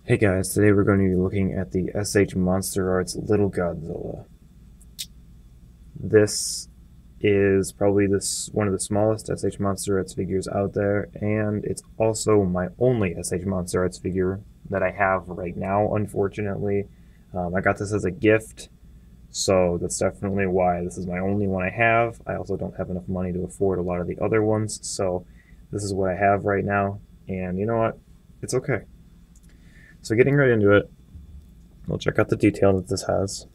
Hey guys, today we're going to be looking at the SH Monsterarts Little Godzilla. This is probably one of the smallest SH Monsterarts figures out there, and it's also my only SH Monsterarts figure that I have right now, unfortunately. I got this as a gift, so that's definitely why this is my only one I have. I also don't have enough money to afford a lot of the other ones, so this is what I have right now, and you know what? It's okay. So getting right into it, we'll check out the detail that this has.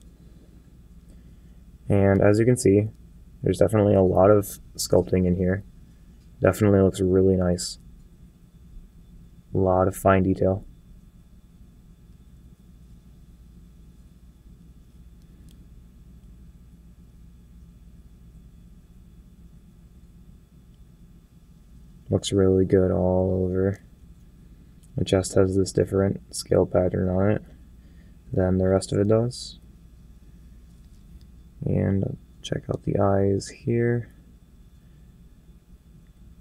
And as you can see, there's definitely a lot of sculpting in here. Definitely looks really nice. A lot of fine detail. Looks really good all over. The chest has this different scale pattern on it than the rest of it does. And check out the eyes here.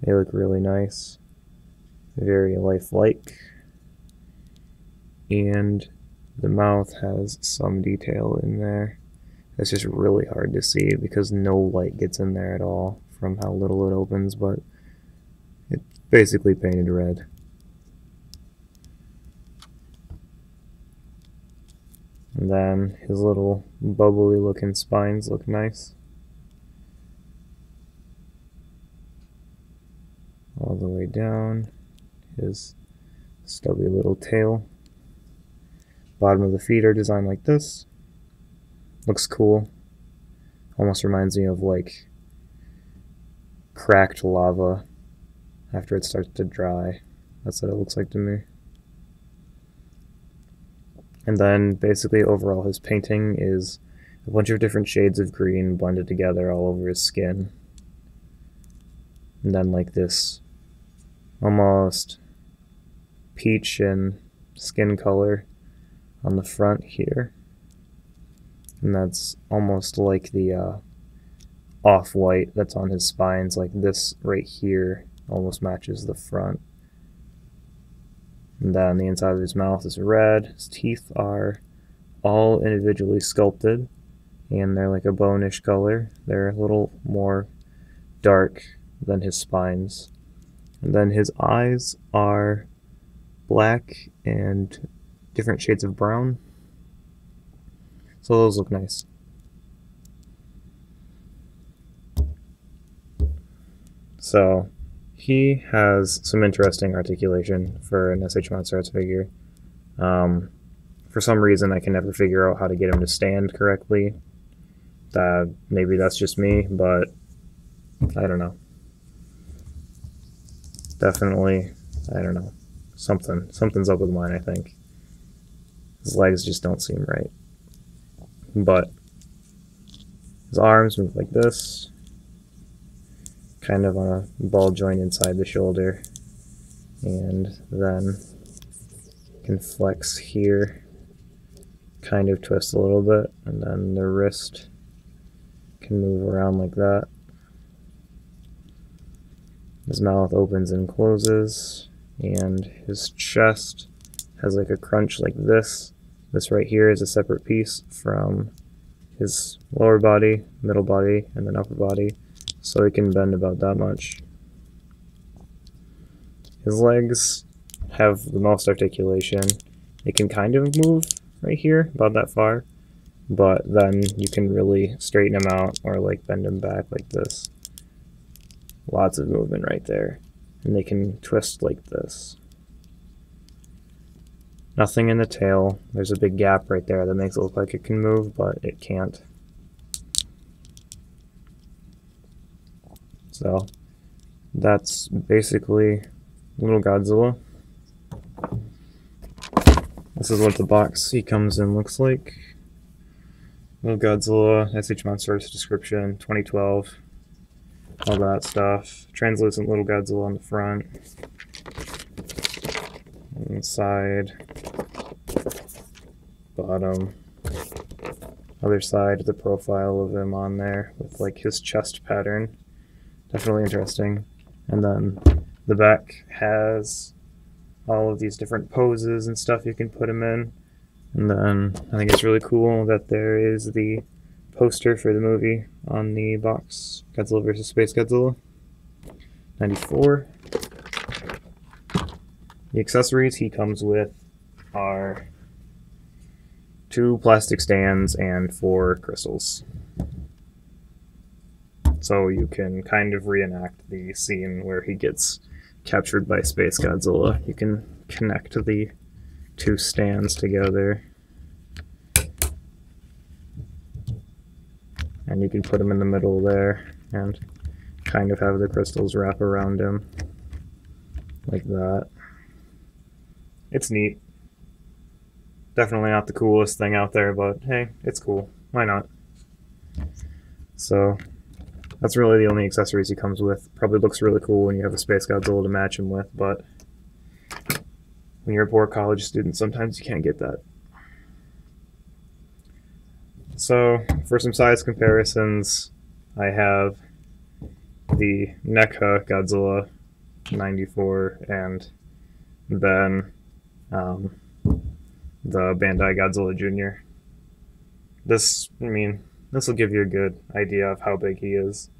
They look really nice. Very lifelike. And the mouth has some detail in there. It's just really hard to see because no light gets in there at all from how little it opens, but it's basically painted red. And then his little bubbly looking spines look nice. All the way down, his stubby little tail. Bottom of the feet are designed like this. Looks cool. Almost reminds me of like cracked lava after it starts to dry. That's what it looks like to me. And then basically overall his painting is a bunch of different shades of green blended together all over his skin. And then like this almost peach and skin color on the front here. And that's almost like the off-white that's on his spines, like this right here almost matches the front. And then the inside of his mouth is red. His teeth are all individually sculpted, and they're like a bone-ish color. They're a little more dark than his spines. And then his eyes are black and different shades of brown. So those look nice. So he has some interesting articulation for an SH Monsterarts figure. For some reason, I can never figure out how to get him to stand correctly. Maybe that's just me, but I don't know. Definitely, I don't know. Something's up with mine, I think. His legs just don't seem right. But his arms move like this. Kind of on a ball joint inside the shoulder, and then can flex here, kind of twist a little bit, and then the wrist can move around like that. His mouth opens and closes, and his chest has like a crunch like this. This right here is a separate piece from his lower body, middle body, and then upper body. So he can bend about that much. His legs have the most articulation. They can kind of move right here, about that far, but then you can really straighten them out or like bend them back like this. Lots of movement right there. And they can twist like this. Nothing in the tail. There's a big gap right there that makes it look like it can move, but it can't. So that's basically Little Godzilla. This is what the box he comes in looks like. Little Godzilla, SH Monsterarts description, 2012. All that stuff. Translucent Little Godzilla on the front. On the side. Bottom. Other side, the profile of him on there with like his chest pattern. Definitely interesting. And then the back has all of these different poses and stuff you can put him in. And then I think it's really cool that there is the poster for the movie on the box, Godzilla vs. SpaceGodzilla, 94. The accessories he comes with are 2 plastic stands and 4 crystals. So you can kind of reenact the scene where he gets captured by SpaceGodzilla. You can connect the 2 stands together, and you can put him in the middle there and kind of have the crystals wrap around him like that. It's neat. Definitely not the coolest thing out there, but hey, it's cool. Why not? So that's really the only accessories he comes with. Probably looks really cool when you have a SpaceGodzilla to match him with, but when you're a poor college student, sometimes you can't get that. So for some size comparisons, I have the NECA Godzilla 94 and then the Bandai Godzilla Jr. This will give you a good idea of how big he is.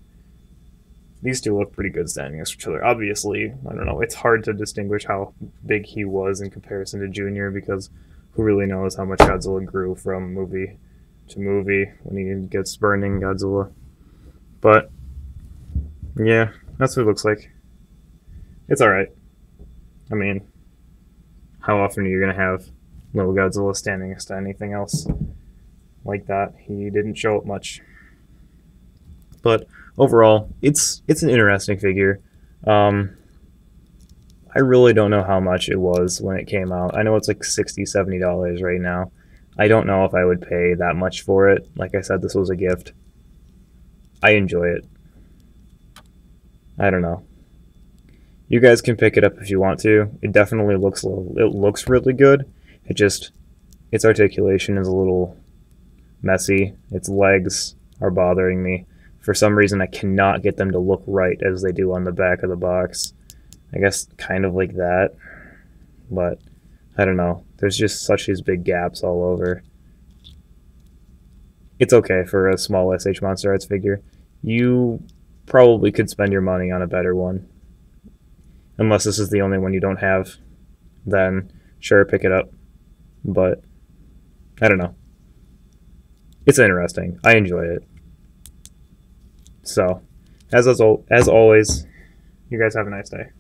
These two look pretty good standing next to each other. Obviously, I don't know, it's hard to distinguish how big he was in comparison to Junior, because who really knows how much Godzilla grew from movie to movie when he gets burning Godzilla. But yeah, that's what it looks like. It's alright. I mean, how often are you going to have Little Godzilla standing next to anything else like that? He didn't show up much. But overall, it's an interesting figure. I really don't know how much it was when it came out. I know it's like $60, $70 right now. I don't know if I would pay that much for it. Like I said, this was a gift. I enjoy it. I don't know. You guys can pick it up if you want to. It definitely looks really good. Its articulation is a little messy. Its legs are bothering me. For some reason, I cannot get them to look right as they do on the back of the box. I guess kind of like that, but I don't know. There's just such these big gaps all over. It's okay for a small SH Monsterarts figure. You probably could spend your money on a better one. Unless this is the only one you don't have, then sure, pick it up. But I don't know. It's interesting. I enjoy it. So, as always, you guys have a nice day.